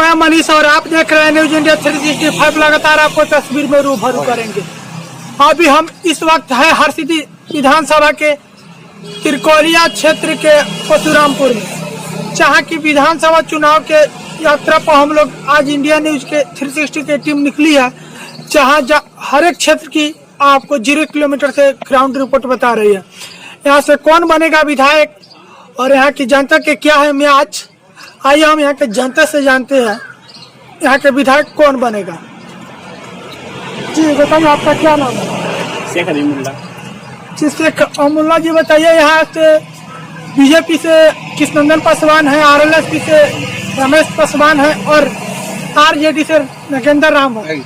मैं मनीष और आप देख रहे हैं न्यूज इंडिया 365। लगातार आपको तस्वीर में रूबरू करेंगे। अभी हम इस वक्त है हरसिद्धि विधानसभा के तिरकोलिया क्षेत्र के परशुरामपुर में, जहां की विधानसभा चुनाव के यात्रा पर हम लोग आज इंडिया न्यूज के 360 की टीम निकली है, जहां हर एक क्षेत्र की आपको 0 किलोमीटर से ग्राउंड रिपोर्ट बता रही है। यहाँ से कौन बनेगा विधायक और यहाँ की जनता के क्या है मैच, आइए हम यहाँ के जनता से जानते हैं यहाँ के विधायक कौन बनेगा। जी बताइए, आपका क्या नाम है? शेख अलीमुल्ला। जी शेख अमुल्ला जी, बताइए यहाँ से बीजेपी से कृष्णनंदन पासवान है, आरएलएसपी से रमेश पासवान है और आरजेडी से नागेंद्र राम है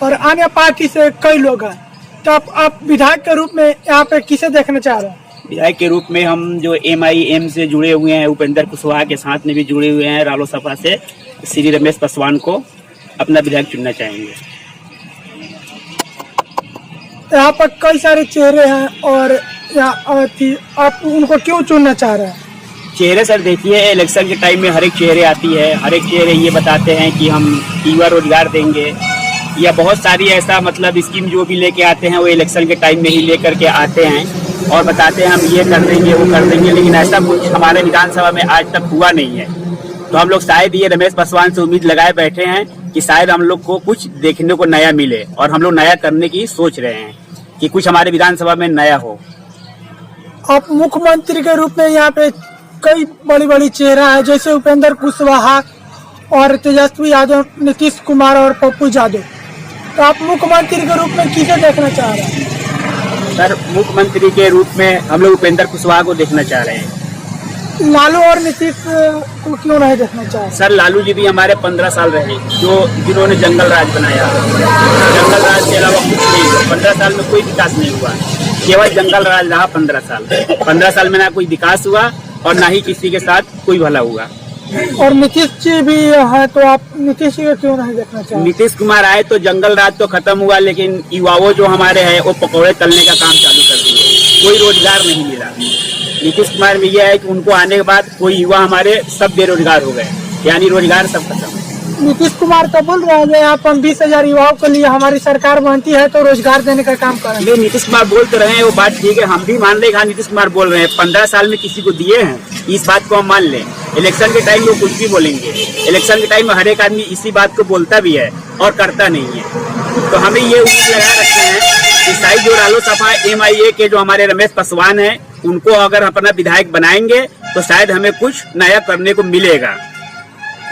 और अन्य पार्टी से कई लोग हैं। तो आप विधायक के रूप में यहाँ पे किसे देखना चाह रहे हैं? विधायक के रूप में हम जो MIM से जुड़े हुए हैं, उपेंद्र कुशवाहा के साथ में भी जुड़े हुए हैं, रालोसपा से श्री रमेश पासवान को अपना विधायक चुनना चाहेंगे। यहाँ पर कई सारे चेहरे हैं और आप उनको क्यों चुनना चाह रहे हैं? चेहरे सर देखिए, इलेक्शन के टाइम में हर एक चेहरे आती है, हर एक चेहरे ये बताते हैं कि हम युवा रोजगार देंगे या बहुत सारी ऐसा मतलब स्कीम जो भी लेके आते हैं वो इलेक्शन के टाइम में ही लेकर के आते हैं और बताते हैं हम ये कर देंगे वो कर देंगे, लेकिन ऐसा कुछ हमारे विधानसभा में आज तक हुआ नहीं है। तो हम लोग शायद ये रमेश पासवान से उम्मीद लगाए बैठे हैं कि शायद हम लोग को कुछ देखने को नया मिले और हम लोग नया करने की सोच रहे हैं कि कुछ हमारे विधानसभा में नया हो। आप मुख्यमंत्री के रूप में यहाँ पे कई बड़ी बड़ी चेहरा है, जैसे उपेंद्र कुशवाहा और तेजस्वी यादव, नीतीश कुमार और पप्पू यादव। तो आप मुख्यमंत्री के रूप में किसे देखना चाह रहे हैं? सर मुख्यमंत्री के रूप में हम लोग उपेंद्र कुशवाहा को देखना चाह रहे हैं। लालू और नीतीश को क्यों नहीं देखना चाह रहे? सर लालू जी भी हमारे 15 साल रहे, जिन्होंने जंगल राज बनाया। जंगल राज के अलावा कुछ नहीं हुआ, 15 साल में कोई विकास नहीं हुआ, केवल जंगल राज रहा 15 साल। 15 साल में ना कोई विकास हुआ और ना ही किसी के साथ कोई भला हुआ। और नीतीश जी भी है, तो आप नीतीश जी को क्यों नहीं देखना चाहते? नीतीश कुमार आए तो जंगल राज तो खत्म हुआ, लेकिन युवाओं जो हमारे हैं वो पकौड़े तलने का काम चालू कर दिए, कोई रोजगार नहीं मिला। नीतीश कुमार में यह है कि उनको आने के बाद कोई युवा हमारे सब बेरोजगार हो गए, यानी रोजगार सब खत्म। नीतीश कुमार तो बोल रहे हैं आप 20,000 युवाओं के लिए हमारी सरकार बनती है तो रोजगार देने का काम करेंगे। नीतीश कुमार बोल तो रहे हैं, वो बात ठीक है, हम भी मान लें। हाँ नीतीश कुमार बोल रहे हैं, 15 साल में किसी को दिए हैं, इस बात को हम मान लें। इलेक्शन के टाइम में वो कुछ भी बोलेंगे, इलेक्शन के टाइम में हर एक आदमी इसी बात को बोलता भी है और करता नहीं है। तो हमें ये उम्मीद लगाए रखते हैं कि शायद जो रालोसपा MIA के जो हमारे रमेश पासवान है, उनको अगर अपना विधायक बनाएंगे तो शायद हमें कुछ नया करने को मिलेगा।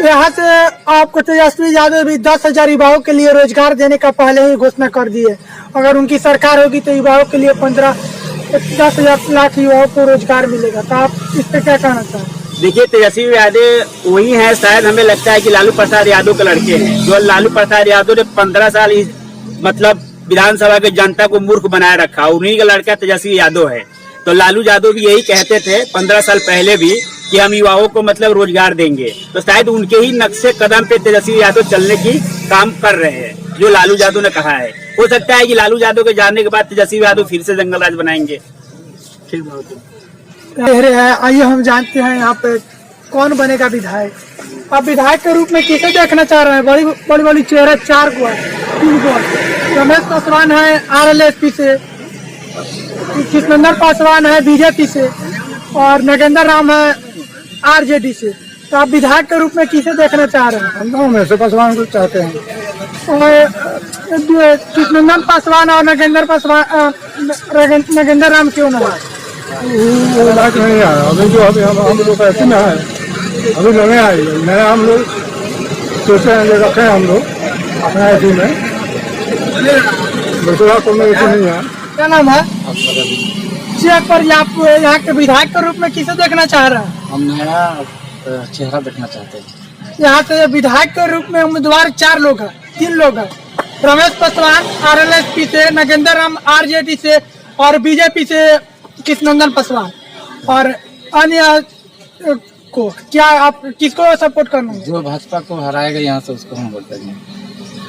यहाँ से आपको तेजस्वी यादव भी 10,000 युवाओं के लिए रोजगार देने का पहले ही घोषणा कर दी है। अगर उनकी सरकार होगी तो युवाओं के लिए 10,000 लाख युवाओं को रोजगार मिलेगा। तो आप इस पे क्या कहना चाहें? देखिए, तेजस्वी यादव वही है, शायद हमें लगता है कि लालू प्रसाद यादव के लड़के हैं। जो लालू प्रसाद यादव ने 15 साल मतलब विधानसभा के जनता को मूर्ख बनाए रखा, उन्हीं का लड़का तेजस्वी यादव है। तो लालू यादव भी यही कहते थे 15 साल पहले भी कि हम युवाओं को मतलब रोजगार देंगे। तो शायद उनके ही नक्शे कदम पे तेजस्वी यादव चलने की काम कर रहे हैं, जो लालू यादव ने कहा है। हो सकता है कि लालू यादव के जाने के बाद तेजस्वी यादव फिर से जंगल राज बनाएंगे। ठीक बात है। आइए हम जानते हैं यहाँ पे कौन बनेगा विधायक। आप विधायक के रूप में किसे देखना चाह रहे हैं? बड़ी बड़ी चेहरा 4 को है, 3 को है। रमेश पासवान है RLSP से, कृष्णनंदन पासवान है BJP से और नागेंद्र राम है RJD से। तो आप विधायक के रूप में किसे देखना चाह रहे हैं? हम दोनों में से पासवान को चाहते हैं। और कृष्णनंदन पासवान और नागेंद्र राम क्यों ना है? वो लायक नहीं है अभी, जो अभी हम लोग ऐसे में है, अभी नए आए, नया हम लोग सोचे हैं रखे हैं हम लोग अपना ऐसी में, दूसरा को में ऐसे नहीं है। क्या नाम है? पर आप यहाँ के विधायक के रूप में किसे देखना चाह रहे हैं? हम नया चेहरा देखना चाहते हैं। यहाँ से विधायक के रूप में उम्मीदवार 4 लोग हैं, 3 लोग हैं। रमेश पासवान RLSP से, नागेंद्र राम RJD से और BJP से कृष्णनंदन पासवान। और अन्य को क्या आप किसको सपोर्ट करना है? जो भाजपा को हराएगा यहाँ से उसको हम वोट देंगे।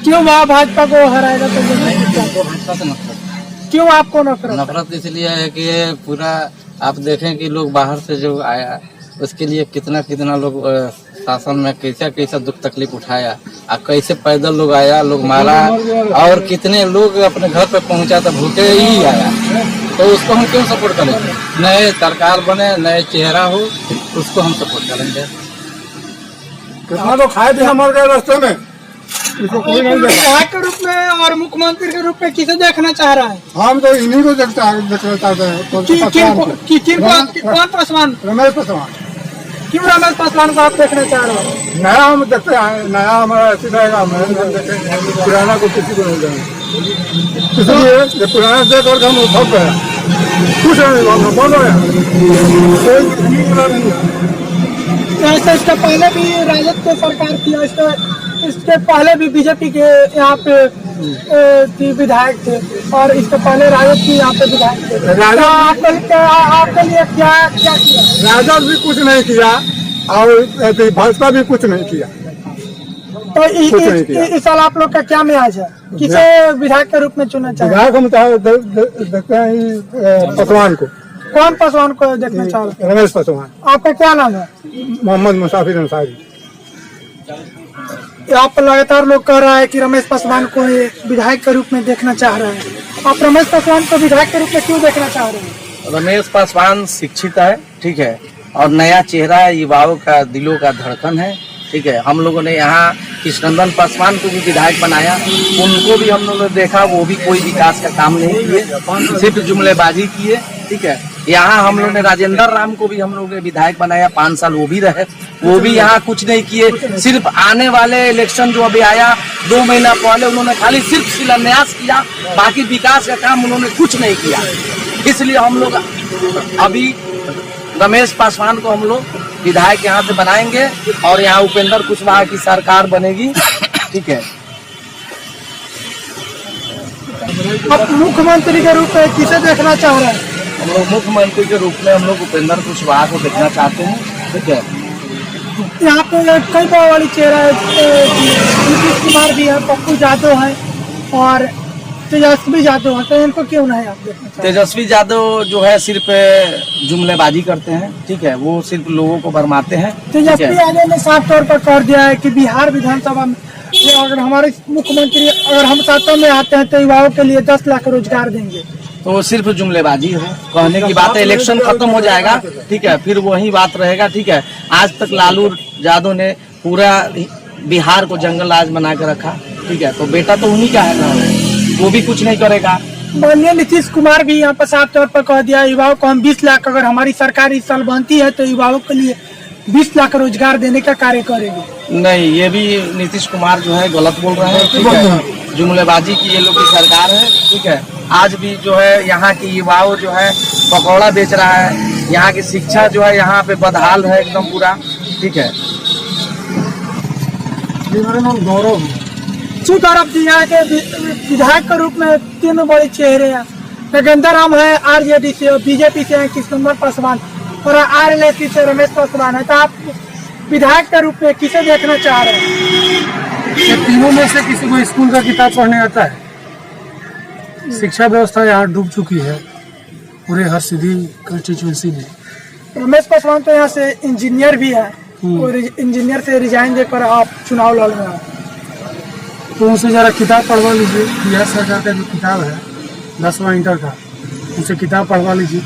क्यों वहाँ भाजपा को हराएगा? तो भाजपा से नफरत। क्यों आपको नफरत? नफरत इसलिए है कि ये पूरा आप देखें कि लोग बाहर से जो आया उसके लिए कितना लोग शासन में कैसा कैसा दुख तकलीफ उठाया और कैसे पैदल लोग आया, लोग मारा और कितने लोग अपने घर पे पहुंचा तो भूखे ही आया। तो उसको हम क्यों सपोर्ट करेंगे? नए सरकार बने, नए चेहरा हो, उसको हम सपोर्ट करेंगे। कितना लोग खाए बिना मर गए रास्ते में, इसको कोई नहीं देखा। विधायक के रूप में और मुख्यमंत्री के रूप में किसे देखना चाह रहा है? हम तो इन्हीं को देखना चाहते हैं। कौन पासवान? रमेश पासवान। क्यों रमेश पासवान को आप देखना चाह रहे हो? नया हम देखते हैं, नया हमारा ऐसी रहेगा, हम देखेंगे, पुराना को किसी को नहीं देंगे। इसलिए ये पुराना देख करके हम थक गए, कुछ नहीं हम बंद हो ऐसे इसके पहले भी राजद की सरकार थी, इसके पहले भी बीजेपी के यहाँ पे विधायक थे और इसके पहले राजद की यहाँ पे विधायक थे। आपके लिए क्या किया? राजद भी कुछ नहीं किया और भाजपा भी कुछ नहीं किया। तो इस साल आप लोग का क्या मियाज है? किसे विधायक के रूप में चुना चाहिए? विधायक हम देखते हैं पासवान को। कौन पासवान को देखना चाह रहे हैं? रमेश पासवान। आपका क्या नाम है? मोहम्मद मुसाफिर अंसारी। आप लगातार लोग कह रहा है कि रमेश पासवान को विधायक के रूप में देखना चाह रहे हैं। आप रमेश पासवान को विधायक के रूप में क्यों देखना चाह रहे हैं? रमेश पासवान शिक्षित है, ठीक है, और नया चेहरा है, युवाओं का दिलों का धड़कन है, ठीक है। हम लोगों ने यहाँ कृष्णनंदन पासवान को भी विधायक बनाया, उनको भी हम लोगों ने देखा, वो भी कोई विकास का काम नहीं किए, सिर्फ जुमलेबाजी किए, ठीक है। यहाँ हम लोग ने राजेंद्र राम को भी हम लोग ने विधायक बनाया, 5 साल वो भी रहे, वो भी यहाँ कुछ नहीं किए। सिर्फ आने वाले इलेक्शन जो अभी आया 2 महीना पहले उन्होंने खाली सिर्फ शिलान्यास किया, बाकी विकास का काम उन्होंने कुछ नहीं किया। इसलिए हम लोग अभी रमेश पासवान को हम लोग विधायक यहाँ से बनाएंगे और यहाँ उपेंद्र कुशवाहा की सरकार बनेगी, ठीक है। आप मुख्यमंत्री के रूप में किसे देखना चाह रहे हैं? हम लोग मुख्यमंत्री के रूप में हम लोग उपेंद्र कुशवाहा को देखना चाहते हैं, ठीक है। यहाँ पे कई बड़ा वाली चेहरा है, नीतीश कुमार भी है, पप्पू यादव है और तेजस्वी यादव है, तो इनको क्यों नहीं आप देखना चाहते? तेजस्वी यादव जो है सिर्फ जुमलेबाजी करते हैं, ठीक है, वो सिर्फ लोगों को भरमाते हैं। तेजस्वी यादव ने साफ तौर पर कह दिया है कि बिहार विधानसभा में अगर हमारे मुख्यमंत्री अगर हम सत्ता में आते हैं तो युवाओं के लिए 10 लाख रोजगार देंगे। तो वो सिर्फ जुमलेबाजी है, कहने की बात है। इलेक्शन खत्म हो जाएगा, ठीक है, फिर वही बात रहेगा, ठीक है। आज तक लालू यादव ने पूरा बिहार को जंगल राज बना के रखा, ठीक है, तो बेटा तो उन्हीं का है ना, वो भी कुछ नहीं करेगा। माननीय नीतीश कुमार भी यहाँ पर साफ तौर पर कह दिया युवाओं को हम 20 लाख अगर हमारी सरकार इस साल बनती है तो युवाओं के लिए 20 लाख रोजगार देने का कार्य करेगी। नहीं, ये भी नीतीश कुमार जो है गलत बोल रहे हैं, ठीक है। जुमलेबाजी की ये लोग की सरकार है, ठीक है। आज भी जो है यहाँ की युवाओं जो है पकौड़ा बेच रहा है, यहाँ की शिक्षा जो है यहाँ पे बदहाल है एकदम पूरा, ठीक है। गौरव सुधौरव जी यहाँ के विधायक के रूप में 3 बड़े चेहरे हैं। नागेंद्र राम है आरजेडी से, और बीजेपी से है कृष्णनंदन पासवान और आरएलएसपी से रमेश पासवान है। तो आप विधायक के रूप में किसे देखना चाह रहे हैं? ये तीनों में से किसी को स्कूल का किताब पढ़ने आता है? शिक्षा व्यवस्था यहाँ डूब चुकी है पूरे हरसिद्धि कंस्टिट्यूएंसी में। रमेश पासवान तो यहाँ से इंजीनियर भी है और इंजीनियर से रिजाइन देकर आप चुनाव लड़ रहे हैं, तो उनसे जरा किताब पढ़वा लीजिए। बिहार सरकार का जो किताब है 10वां इंटर का, उनसे किताब पढ़वा लीजिए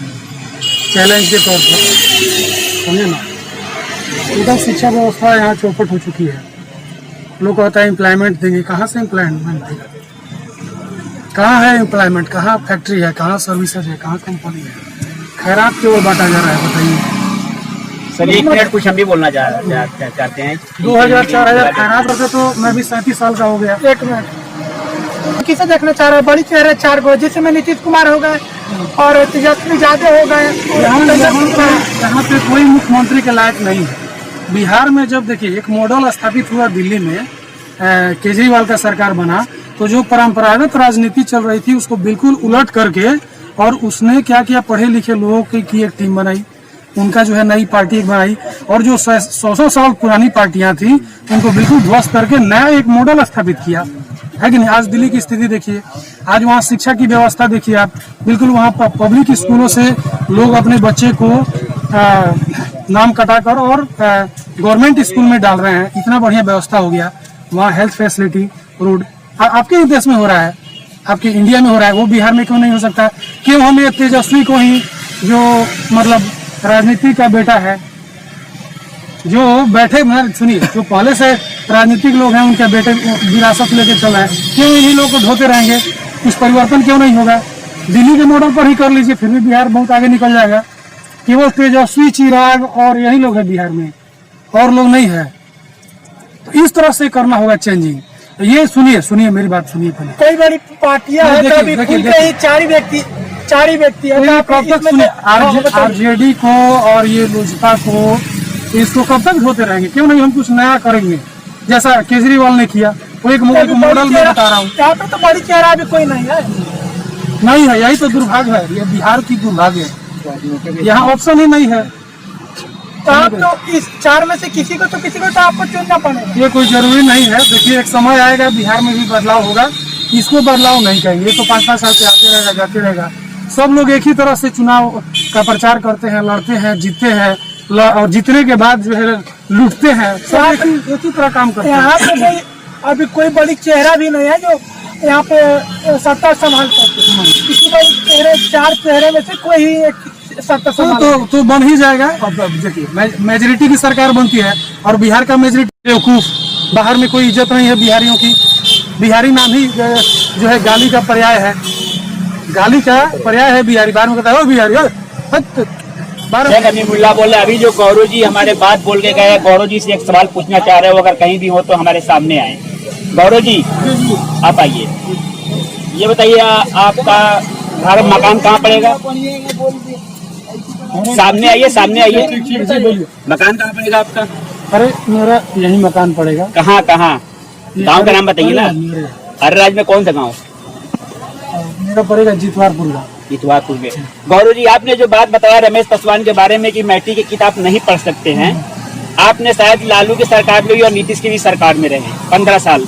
चैलेंज के तौर पर, समझे ना। एकदम शिक्षा व्यवस्था यहाँ चौपट हो चुकी है। लोग कहता है एम्प्लॉयमेंट देंगे, कहाँ से एम्प्लॉयमेंट देगा? कहाँ है एम्प्लॉयमेंट? कहाँ फैक्ट्री है? कहाँ सर्विसेज है? कहाँ कंपनी है? खैरात केवल बांटा जा रहा है, बताइए। सर 1 मिनट कुछ हम भी बोलना चाहते हैं। 2000-4000 खैरात रहते तो मैं भी 37 साल का हो गया। 1 मिनट किसे देखना चाह रहे हैं? बड़ी चेहरे 4 गो, जैसे में नीतीश कुमार हो गए और तेजस्वी यादव हो गए। यहाँ पे कोई मुख्यमंत्री के लायक नहीं है। बिहार में जब देखिए एक मॉडल स्थापित हुआ दिल्ली में, केजरीवाल का सरकार बना, तो जो परंपरागत राजनीति चल रही थी उसको बिल्कुल उलट करके, और उसने क्या किया, पढ़े लिखे लोगों की एक टीम बनाई, उनका जो है नई पार्टी एक बनाई, और जो 100 साल पुरानी पार्टियां थी उनको बिल्कुल ध्वस्त करके नया एक मॉडल स्थापित किया, है कि नहीं। आज दिल्ली की स्थिति देखिए, आज वहाँ शिक्षा की व्यवस्था देखिए आप, बिल्कुल वहाँ पब्लिक स्कूलों से लोग अपने बच्चे को नाम कटाकर और गवर्नमेंट स्कूल में डाल रहे हैं, इतना बढ़िया व्यवस्था हो गया, वहाँ हेल्थ फैसिलिटी, रोड आपके ही देश में हो रहा है, आपके इंडिया में हो रहा है, वो बिहार में क्यों नहीं हो सकता? क्यों हम ये तेजस्वी को ही, जो मतलब राजनीति का बेटा है, जो बैठे, सुनिए, जो पहले से राजनीतिक लोग हैं उनके बेटे विरासत लेके चल रहे हैं, क्यों इन्हीं लोग को ढोते रहेंगे? कुछ परिवर्तन क्यों नहीं होगा? दिल्ली के मॉडल पर ही कर लीजिए, फिर भी बिहार बहुत आगे निकल जाएगा। केवल तेजस्वी, चिराग और यही लोग हैं बिहार में, और लोग नहीं है। तो इस तरह से करना होगा चेंजिंग। ये सुनिए मेरी बात सुनिए पहले। कई बड़ी पार्टियां हैं, तो अभी खुल के ही चार ही व्यक्ति है। तो कब तक सुनिए, आरजेडी को और ये लोजपा को, इसको कब तक ढोते रहेंगे? क्यों नहीं हम कुछ नया करेंगे, जैसा केजरीवाल ने किया? वो एक मॉडल में बता रहा हूँ। यहाँ पे तो बड़ी चेहरा अभी कोई नहीं है। नहीं है, यही तो दुर्भाग्य है, ये बिहार की दुर्भाग्य है, यहाँ ऑप्शन ही नहीं है। तो आप तो इस चार में से किसी को तो आपको चुनना पड़ेगा। ये कोई जरूरी नहीं है। देखिए, एक समय आएगा बिहार में भी बदलाव होगा, इसको बदलाव नहीं कहेंगे। ये तो 5-5 साल से आते रहेगा, जाते रहेगा। सब लोग एक ही तरह से चुनाव का प्रचार करते हैं, लड़ते हैं, जीतते हैं, और जीतने के बाद जो है लूटते हैं। सब एक ही तरह काम करते हैं। यहाँ पे अभी कोई बड़ी चेहरा भी नहीं है जो यहाँ पे सत्ता संभाल सकते हैं। किसी बड़ी चार चेहरे में से कोई ही एक सत्ता संभाल तो बन ही जाएगा। अब देखिए, मेजोरिटी की सरकार बनती है और बिहार का मेजोरिटी बेवकूफ। बाहर में कोई इज्जत नहीं है बिहारियों की। बिहारी नाम ही जो है गाली का पर्याय है, गाली का पर्याय है बिहारी। बाहर में कहता है बिहारी। मुल्ला बोले अभी जो गौरव जी हमारे बात बोल के गए, गौरव जी से एक सवाल पूछना चाह रहे हो, अगर कहीं भी हो तो हमारे सामने आए। गौरव जी आप आइए, ये बताइए आपका घर मकान कहाँ पड़ेगा? सामने आइए, सामने आइए। मकान कहाँ पड़ेगा आपका? अरे मेरा यही मकान पड़ेगा। कहाँ गांव का नाम बताइए ना। हर राज्य में कौन सा गांव? मेरा पड़ेगा जितवारपुर में। गौरव जी, आपने जो बात बताया रमेश पासवान के बारे में कि मैट्रिक की किताब नहीं पढ़ सकते हैं, आपने शायद लालू की सरकार में भी और नीतीश की भी सरकार में रहे 15 साल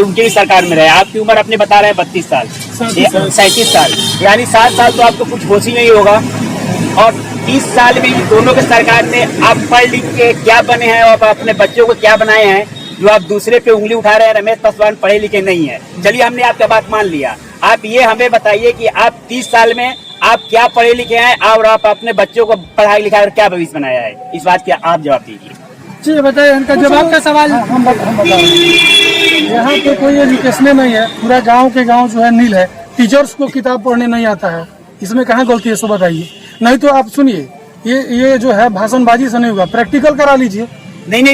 उनकी भी सरकार में रहे। आपकी उम्र अपने बता रहे हैं 32 साल, 37 साल, यानी 7 साल तो आपको कुछ होश ही नहीं होगा। और 30 साल में दोनों की सरकार में आप पढ़ लिख के क्या बने हैं और अपने बच्चों को क्या बनाए हैं, जो आप दूसरे पे उंगली उठा रहे हैं। रमेश पासवान पढ़े लिखे नहीं है। चलिए, हमने आपका बात मान लिया। आप ये हमें बताइए कि आप 30 साल में आप क्या पढ़े लिखे हैं और आप अपने बच्चों को पढ़ाई लिखा कर क्या भविष्य बनाया है, इस बात का आप जवाब दीजिए। जी बताइए, इनका जवाब का सवाल हम बता रहे हैं। यहाँ पे कोई एजुकेशन नहीं है, पूरा गांव के गांव जो है नील है। टीचर्स को किताब पढ़ने नहीं आता है, इसमें कहाँ गलती है सो बताइए। नहीं तो आप सुनिए, ये जो है भाषणबाजी से नहीं होगा, प्रैक्टिकल करा लीजिए। नहीं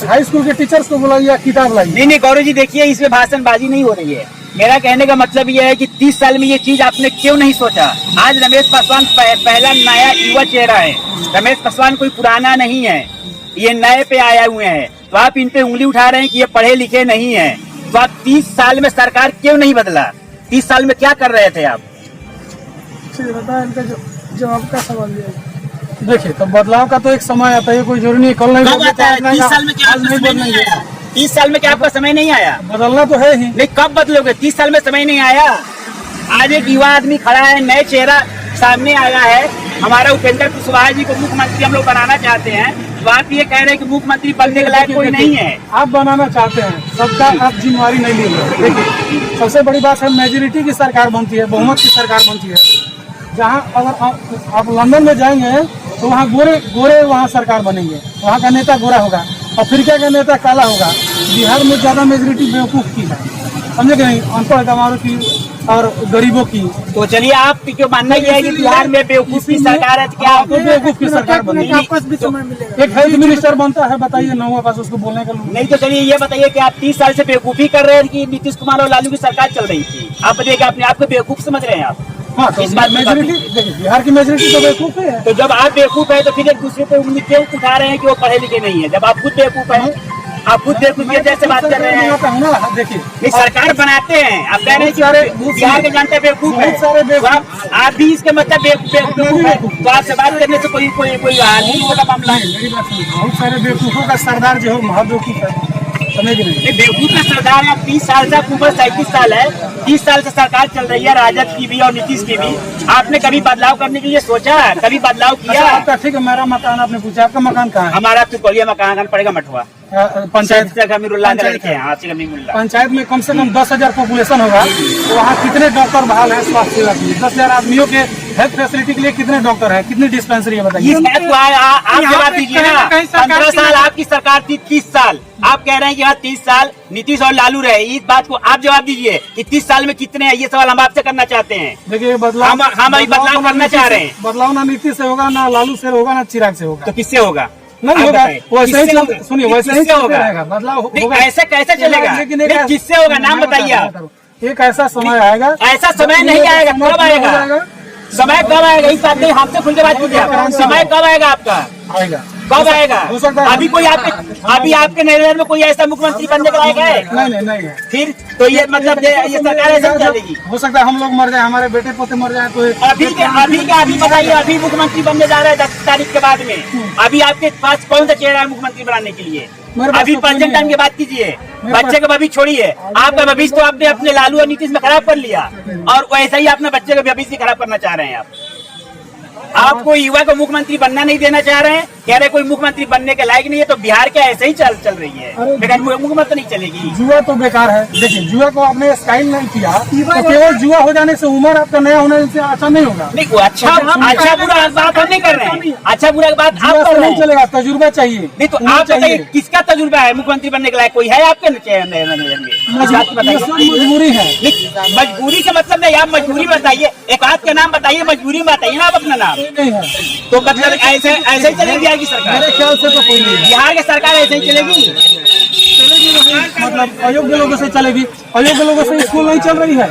हाई स्कूल के टीचर्स को बुलाइए, किताब लाइए। नहीं गौरव जी, देखिए, इसमें भाषणबाजी नहीं हो रही है। मेरा कहने का मतलब यह है कि 30 साल में ये चीज आपने क्यों नहीं सोचा? आज रमेश पासवान पहला नया युवा चेहरा है। रमेश पासवान कोई पुराना नहीं है, ये नए पे आए हुए हैं। तो आप इन पे उंगली उठा रहे हैं कि ये पढ़े लिखे नहीं है। तो आप 30 साल में सरकार क्यों नहीं बदला? 30 साल में क्या कर रहे थे आप? बताया इनका जवाब का सवाल। देखिए, तो बदलाव का तो एक समय आता है, कोई जरूरी नहीं कल नहीं। 30 साल में क्या 30 साल में क्या आपका समय नहीं आया? बदलना तो है ही। नहीं, कब बदलोगे? 30 साल में समय नहीं आया। आज एक युवा आदमी खड़ा है, नए चेहरा सामने आया है। हमारा उपेंद्र कुशवाहा जी को मुख्यमंत्री हम लोग बनाना चाहते हैं, तो आप ये कह रहे हैं कि मुख्यमंत्री बनने के लायक कोई नहीं है। आप बनाना चाहते हैं, सबका आप जिम्मेवारी नहीं ले रहे। देखिए, सबसे बड़ी बात है, मेजोरिटी की सरकार बनती है, बहुमत की सरकार बनती है। जहाँ अगर आप लंदन में जाएंगे तो वहाँ गोरे वहाँ सरकार बनेंगे, वहाँ का नेता गोरा होगा, अफ्रीका का नेता काला होगा। बिहार में ज्यादा मेजोरिटी बेवकूफ की है, समझे कि नहीं? अनपढ़ गंवारों की और गरीबों की। तो चलिए, आप क्यों मानना यह है कि बिहार में बेवकूफ की सरकार है? क्या आपको बेवकूफ की सरकार बनेगी? एक हेल्थ मिनिस्टर बनता है, बताइए, ना हुआ पास उसको बोलने का नहीं। तो चलिए, ये बताइए कि आप 30 साल से बेवकूफी कर रहे हैं कि नीतीश कुमार और लालू की सरकार चल रही थी? आप बताइए कि अपने आप को बेवकूफ समझ रहे हैं आप? हाँ, तो इस बात मेजोरिटी, देखिए, बिहार की मेजोरिटी तो बेवकूफ है। तो जब आप बेवकूफ है तो फिर एक दूसरे पे उंगली क्यों उठा रहे हैं कि वो पढ़े लिखे नहीं है? जब आप खुद बेवकूफ है, आप खुद बेवकूफ जैसे बात कर रहे हैं। देखिए, सरकार बनाते हैं, आप कह रहे हैं कि बिहार के जनता बेवकूफ है, तो आप भी इसके मतलब बेवकूफ है। तो आपसे बात करने से कोई हाल नहीं होगा मामला। बहुत सारे बेवकूफों का सरदार जो है महाबेवकूफ है। समझ गए नहीं? बेवकूफ का सरकार है। 30 साल से आपकी उम्र 37 साल है। 30 साल से सरकार चल रही है, राजद की भी और नीतीश की भी। आपने कभी बदलाव करने के लिए सोचा? कभी बदलाव किया? अच्छा, आपका ठीक है, मेरा मकान आपने पूछा, आपका मकान कहाँ है? हमारा तुकोलिया मकान पड़ेगा मठुआ। पंचायत से गमीरुल्लाह के लड़के हैं। हाँ, से गमीरुल्लाह। पंचायत में कम से कम 10,000 पॉपुलेशन होगा, तो वहाँ कितने डॉक्टर बहाल है स्वास्थ्य सेवा के लिए? 10,000 आदमियों के हेल्थ फैसिलिटी के लिए कितने डॉक्टर है, कितनी डिस्पेंसरी है बताइए? इस बात को आप जवाब दीजिए ना। 15 साल आपकी सरकार थी, 30 साल आप कह रहे हैं कि हाँ 30 साल नीतीश और लालू रहे। इस बात को आप जवाब दीजिए कि 30 साल में कितने हैं? ये सवाल हम आपसे करना चाहते हैं। देखिए, बदलाव हम अभी बदलाव करना चाह रहे हैं। बदलाव ना नीतीश से होगा, ना लालू से होगा, ना चिराग से होगा। तो किससे होगा? नहीं होगा, वैसे ही होगा? सुनिए, वैसे ही किससे चलते होगा? रहेगा, बदलाव होगा। ऐसे कैसे चलेगा? लेकिन एक किससे होगा? नाम बताइए आप। एक ऐसा समय आएगा, ऐसा समय नहीं आएगा। कब आएगा? समय कब आएगा? इस बात नहीं, हमसे खुल के बात कीजिए आप। समय कब आएगा आपका? आएगा। कब आएगा? हो सकता है अभी कोई आपके नजर में कोई ऐसा मुख्यमंत्री बनने का लायक है? नहीं है। फिर तो ये मतलब ये सरकार ऐसे चलेगी? हो सकता है हम लोग मर जाए, हमारे बेटे पोते मर जाए, तो अभी बताइए, अभी मुख्यमंत्री बनने जा रहे हैं 10 तारीख के बाद में। अभी आपके पास कौन सा चेहरा है मुख्यमंत्री बनाने के लिए? अभी प्रेजेंट टाइम की बात कीजिए। बच्चे का भविष्य छोड़िए, आपका भविष्य तो आपने अपने लालू और नीतीश में खराब कर लिया, और वैसा ही अपने बच्चे का भविष्य खराब करना चाह रहे हैं आप। आप कोई युवा को मुख्यमंत्री बनना नहीं देना चाह रहे हैं, कह रहे कोई मुख्यमंत्री बनने के लायक नहीं है। तो बिहार क्या ऐसे ही चल रही है? बेकार मुख्यमंत्री नहीं चलेगी। जुआ तो बेकार है। देखिए, जुआ को आपने स्टाइल नहीं किया, तो केवल जुआ हो जाने से उम्र आपका नया होने से अच्छा नहीं होगा। नहीं, अच्छा बुरा बात हम नहीं कर रहे हैं। अच्छा बुरा बात आप कर रहे नहीं हैं। चलेगा, तजुर्बा चाहिए। नहीं तो आप बताइए, किसका तजुर्बा है मुख्यमंत्री बनने के लायक? कोई है आपके नजर में? मजबूरी है। मजबूरी से मतलब नहीं, आप मजबूरी बताइए, एक आध का नाम बताइए, मजबूरी में बताइए ना आप अपना नाम। नहीं है, तो मतलब ऐसे ही चलेगी बिहार की सरकार? मेरे ख्याल से तो कोई नहीं है। बिहार की सरकार ऐसे ही चलेगी? मतलब अयोग्य लोगों से चलेगी। अयोग्य लोगों से स्कूल नहीं चल रही है,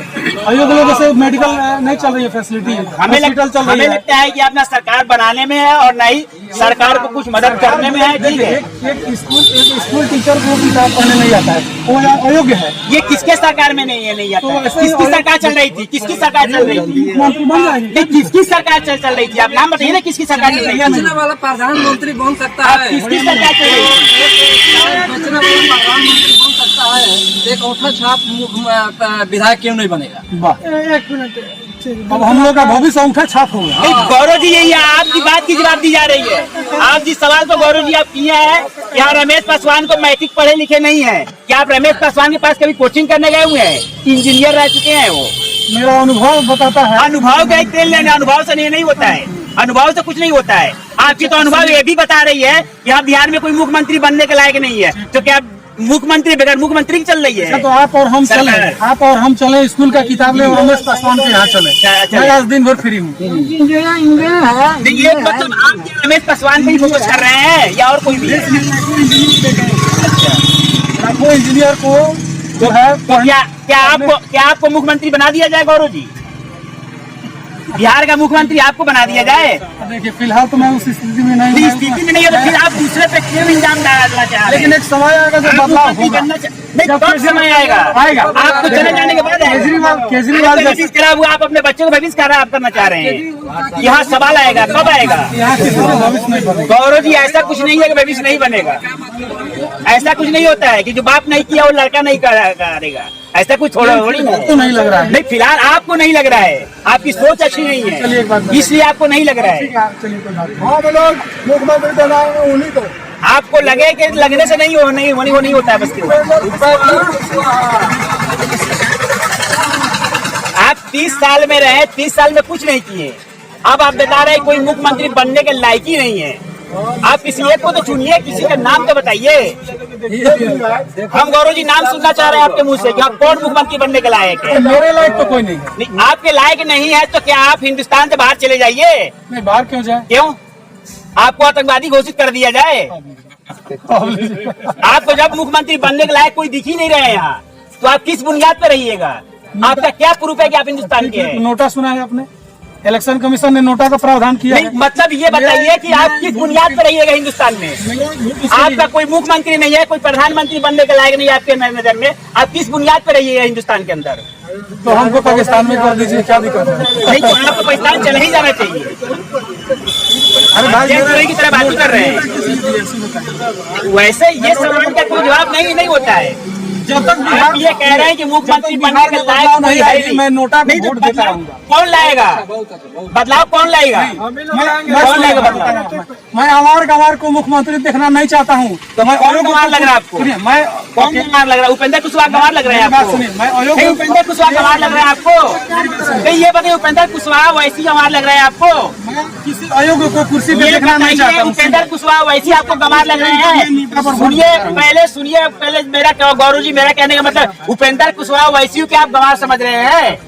अयोग्य लोगों से मेडिकल नहीं चल रही है, फैसिलिटी हमें लगता है कि अपना सरकार बनाने में है और नहीं सरकार को कुछ मदद करने में है। ठीक है, एक स्कूल टीचर को किताब पढ़ने नहीं आता है, वो अयोग्य है। ये किसके सरकार में नहीं आता है? किसकी सरकार चल रही थी? किसकी सरकार चल रही थी? मंत्री बन जाएंगे। किसकी सरकार चल रही थी? आप नाम बताइए ना, किसकी सरकार चल रही थी? वाला प्रधानमंत्री बन सकता है। किसकी सरकार चल रही थी? बेचने वाला प्रधानमंत्री बन सकता है, एक औठा छाप विधायक क्यों नहीं बनेगा? वाह, एक मिनट, अब हम लोग का भविष्य अंगूठा छाप होगा। गौरव जी, यही है आपकी बात की जवाब दी जा रही है। आप जिस सवाल को गौरव जी आप किए हैं, क्या रमेश पासवान को मैट्रिक पढ़े लिखे नहीं है? क्या आप रमेश पासवान के पास कभी कोचिंग करने गए हुए हैं? इंजीनियर रह चुके हैं वो। मेरा अनुभव बताता है। अनुभव का एक तेल लेने, अनुभव से नहीं होता है, अनुभव से कुछ नहीं होता है। आपकी तो अनुभव ये भी बता रही है कि आप बिहार में कोई मुख्यमंत्री बनने के लायक नहीं है, तो क्या मुख्यमंत्री बगैर मुख्यमंत्री की चल रही है? तो आप और हम चले स्कूल का किताब ले, रमेश पासवान के यहाँ चले। मैं आज दिन भर फ्री हूँ। ये मतलब आप रमेश पासवान पे ही फोकस कर रहे हैं या और कोई भी? कोई इंजीनियर को जो है, क्या आपको मुख्यमंत्री बना दिया जाए गौरव जी? बिहार का मुख्यमंत्री आपको बना दिया जाए? देखिए, फिलहाल तो मैं उस स्थिति में नहीं हूँ। स्थिति में नहीं है तो फिर आप दूसरे पे क्यों इल्जाम डालना चाह रहे हैं? लेकिन एक समय आएगा जब बदलाव होगा। कब समय आएगा? आपको चले जाने के बाद केजरीवाल खराब हुआ, आप अपने बच्चों को भविष्य खराब करना चाह रहे हैं। यहाँ सवाल आएगा, कब आएगा? यहाँ किसी का भविष्य नहीं बनेगा। गौरव जी, ऐसा कुछ नहीं है कि भविष्य नहीं बनेगा। ऐसा कुछ नहीं होता है कि जो बाप नहीं किया वो लड़का नहीं करेगा। ऐसा कुछ थोड़ी तो नहीं लग रहा है। नहीं, फिलहाल आपको नहीं लग रहा है, आपकी सोच अच्छी नहीं है, इसलिए आपको नहीं लग रहा है। मुख्यमंत्री बनाएंगे उन्हीं को। आपको लगे कि लगने से नहीं होता है बस केवल। आप 30 साल में रहे, 30 साल में कुछ नहीं किए, अब आप बता रहे हैं कोई मुख्यमंत्री बनने के लायक ही नहीं है। आप किसी एक को तो चुनिए, किसी का नाम तो बताइए। हम गौरव जी नाम सुनना चाह रहे हैं आपके मुंह से कि आप कौन मुख्यमंत्री बनने के लायक है? मेरे लायक तो कोई नहीं है। नहीं, आपके लायक नहीं है तो क्या आप हिंदुस्तान से बाहर चले जाइए? नहीं, बाहर क्यों जाए? क्यों? आपको आतंकवादी घोषित कर दिया जाए? आपको जब मुख्यमंत्री बनने के लायक कोई दिख ही नहीं रहे यहाँ, तो आप किस बुनियाद पर रहिएगा? आपका क्या प्रूफ है कि आप हिंदुस्तान के हैं? नोटा सुना है आपने? इलेक्शन कमीशन ने नोटा का प्रावधान किया है। मतलब ये बताइए कि आप किस बुनियाद पर रहिएगा हिंदुस्तान में? आपका कोई मुख्यमंत्री नहीं है, कोई प्रधानमंत्री बनने के लायक नहीं है आपके नजर में, आप किस बुनियाद पर रहिएगा हिंदुस्तान के अंदर? तो हमको पाकिस्तान में कर दीजिए, क्या दिक्कत है? नहीं तो आपको पाकिस्तान चले ही जाना चाहिए। चोरी की तरह बात कर रहे हैं। वैसे ये सवाल का कोई जवाब नहीं होता है। जब तक आप ये कह रहे हैं कि मुख्यमंत्री बनने के लायक नहीं है, मैं नोटा नहीं, को तो वोट देता बदलाव रहूंगा। कौन लाएगा? बदलाव कौन लाएगा? कौन लाएगा बदलाव? मैं आवार गवार को मुख्यमंत्री देखना नहीं चाहता हूँ। तो मैं कौन गंवार लग रहा है आपको? सुनिए, मैं कौन गंवार लग रहा है? उपेंद्र कुशवाहा गंवार लग रहे हैं बात आपको? सुनिए, मैं नहीं, अयोग्य उपेंद्र कुशवाहा गंवार लग रहे हैं आपको? नहीं, ये बताइए उपेंद्र कुशवाहा वैसी गंवार लग रहे हैं आपको? मैं किसी अयोग्य को कुर्सी पे ये देखना नहीं चाहता बताइए हूँ। उपेंद्र कुशवाहा वैसी आपको गंवार लग रहे हैं? सुनिए पहले मेरा गौरव जी, मेरा कहने का मतलब उपेंद्र कुशवाहा वैसी क्या आप गंवार समझ रहे हैं?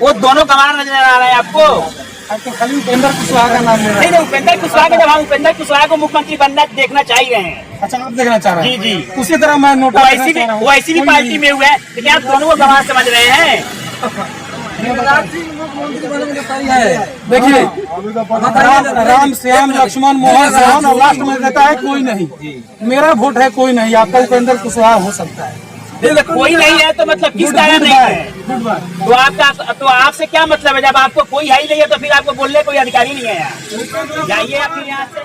वो दोनों गंवार नजर आ रहे हैं आपको? तो खाली उपेंद्र कुशवाहा का नाम ले रहा नहीं, उपेंद्र कुशवाहा के जब हम उपेंद्र कुशवाहा को मुख्यमंत्री बनना देखना चाह रहे हैं। है। अच्छा, आप देखना चाह रहे हैं? जी, जी। उसी तरह मैं नोटा वैसी भी पार्टी में हुआ है, लेकिन आप दोनों को गंवार समझ रहे हैं? देखिए, राम श्याम लक्ष्मण मोहन राम और लास्ट में देता है कोई नहीं। मेरा वोट है कोई नहीं। आपका उपेंद्र कुशवाहा हो सकता है। कोई नहीं है तो मतलब किस तरह नहीं है? तो आपसे क्या मतलब है? जब आपको कोई है ही नहीं है तो फिर आपको बोलने कोई अधिकारी नहीं है यहाँ? जाइए आप फिर यहाँ से।